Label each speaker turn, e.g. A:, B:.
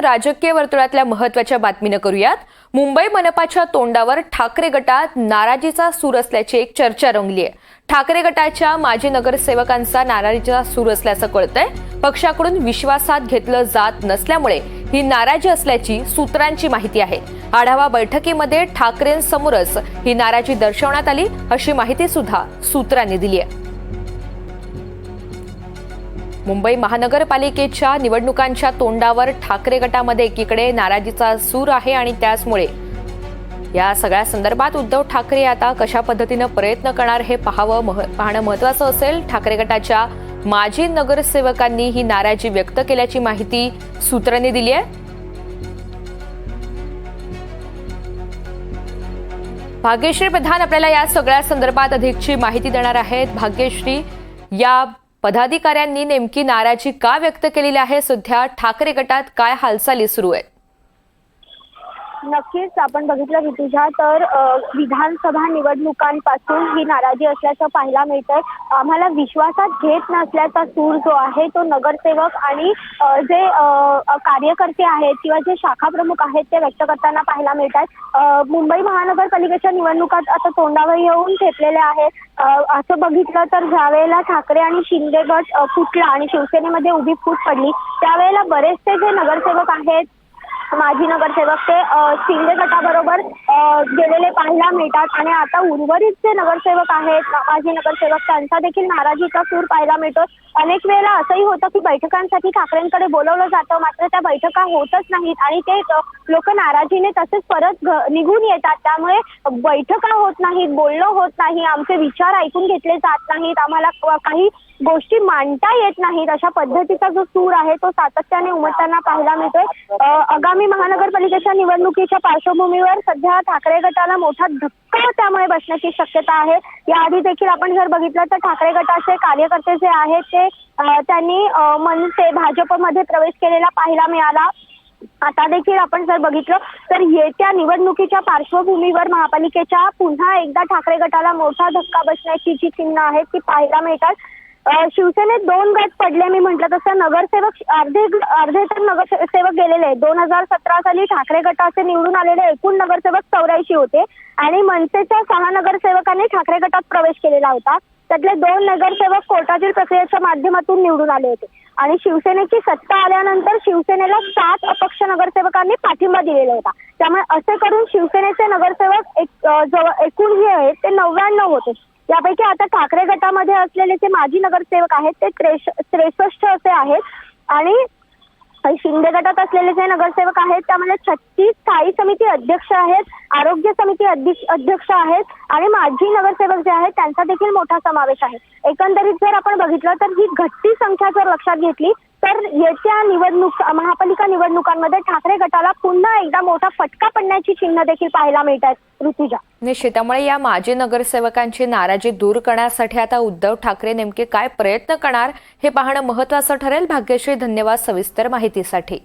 A: राजकीय वर्तुळातल्या महत्त्वाच्या बातमीनं करूयात। मुंबई मनपाच्या तोंडावर ठाकरे गटात नाराजीचा सूर असल्याची एक चर्चा रंगली आहे। ठाकरे गटाच्या माजी नगरसेवकांचा नाराजीचा सूर असल्याचं कळतंय। पक्षाकडून विश्वासात घेतलं जात नसल्यामुळे ही नाराजी असल्याची सूत्रांची माहिती आहे। आढावा बैठकीमध्ये ठाकरेंसमोरच ही नाराजी दर्शवण्यात आली अशी माहिती सुद्धा सूत्रांनी दिली आहे। मुंबई महानगरपालिकेच्या निवडणुकांच्या तोंडावर ठाकरे गटामध्ये एकीकडे नाराजीचा सूर आहे आणि त्याचमुळे या सगळ्या संदर्भात उद्धव ठाकरे आता कशा पद्धतीने प्रयत्न करणार हे पाहणं महत्त्वाचं असेल। ठाकरे गटाच्या माजी नगरसेवकांनी ही नाराजी व्यक्त केल्याची माहिती सूत्रांनी दिली आहे। भाग्यश्री प्रधान आपल्याला या सगळ्या संदर्भात अधिकची माहिती देणार आहेत। भाग्यश्री, या पदाधिकाऱ्यांनी नेमकी नाराजी का व्यक्त केलेली आहे? सध्या ठाकरे गटात काय हालचाली सुरू आहेत?
B: नक्कीच आपण बघितलं ऋतुजा तर विधानसभा निवडणुकांपासून ही नाराजी असल्याचं पाहायला मिळतंय। आम्हाला विश्वासात घेत नसल्याचा सूर जो आहे तो नगरसेवक आणि जे कार्यकर्ते आहेत किंवा जे शाखा प्रमुख आहेत ते व्यक्त करताना पाहायला मिळतात। मुंबई महानगरपालिकेच्या निवडणुकात आता तोंडावर येऊन ठेपलेले आहे। असं बघितलं तर ज्यावेळेला ठाकरे आणि शिंदे गट फुटला आणि शिवसेनेमध्ये उभी फूट पडली त्यावेळेला बरेचसे जे नगरसेवक आहेत माजी नगरसेवक ते शिंदे गटाबरोबर गेलेले पाहायला मिळतात आणि आता उर्वरित जे नगरसेवक आहेत माजी नगरसेवक त्यांचा देखील नाराजीचा सूर पाहायला मिळतो। अनेक वेळेला असंही होतं की बैठकांसाठी ठाकरेंकडे बोलवलं जातं मात्र त्या बैठका होतच नाहीत आणि ते लोक नाराजीने तसेच परत निघून येतात। त्यामुळे बैठका होत नाहीत, बोलणं होत नाही, आमचे विचार ऐकून घेतले जात नाहीत, आम्हाला काही गोष्टी मांडता येत नाहीत, अशा पद्धतीचा जो सूर आहे तो सातत्याने उमटताना पाहायला मिळतोय। आगामी महानगरपालिकेच्या निवडणुकीच्या पार्श्वभूमीवर सध्या ठाकरे गटाला मोठा धक्का त्यामुळे बसण्याची शक्यता आहे। याआधी देखील आपण जर बघितलं तर ठाकरे गटाचे कार्यकर्ते जे आहेत ते त्यांनी मनसे भाजपमध्ये प्रवेश केलेला पाहायला मिळाला। आता देखील आपण जर बघितलं तर येत्या निवडणुकीच्या पार्श्वभूमीवर महापालिकेच्या पुन्हा एकदा ठाकरे गटाला मोठा धक्का बसण्याची जी चिन्ह आहेत ती पाहायला मिळतात। शिवसेनेत 2 गट पडले, मी म्हटलं तसं नगरसेवक अर्धे तर नगरसेवक गेलेले आहेत। 2017 साली ठाकरे गटाचे निवडून आलेले एकूण नगरसेवक 84 होते आणि मनसेच्या 6 नगरसेवकांनी ठाकरे गटात प्रवेश केलेला होता। त्यातले 2 नगरसेवक कोर्टातील प्रक्रियेच्या माध्यमातून निवडून आले होते आणि शिवसेनेची सत्ता आल्यानंतर शिवसेनेला 7 अपक्ष नगरसेवकांनी पाठिंबा दिलेला होता। त्यामुळे असे करून शिवसेनेचे नगरसेवक एकूण जे आहेत ते 99 होते। यापैकी आता ठाकरे गटामध्ये असलेले जे माजी नगरसेवक आहेत ते 63 असे आहेत आणि शिंदे गटात असलेले जे नगरसेवक आहेत त्यामध्ये 36 स्थायी समिती अध्यक्ष आहेत, आरोग्य समिती अध्यक्ष आहेत आणि माजी नगरसेवक जे आहेत त्यांचा देखील मोठा समावेश आहे। एकंदरीत जर आपण बघितलं तर ही घटती संख्या जर लक्षात घेतली तर येत्या महापालिका निवडणुकांमध्ये ठाकरे गटाला पुन्हा एकदा मोठा फटका पडण्याची चिन्ह देखील पाहायला मिळतात ऋतुजा।
A: निश्चित, त्यामुळे या माजी नगरसेवकांची नाराजी दूर करण्यासाठी आता उद्धव ठाकरे नेमके काय प्रयत्न करणार हे पाहणं महत्त्वाचं ठरेल। भाग्यश्री, धन्यवाद सविस्तर माहितीसाठी।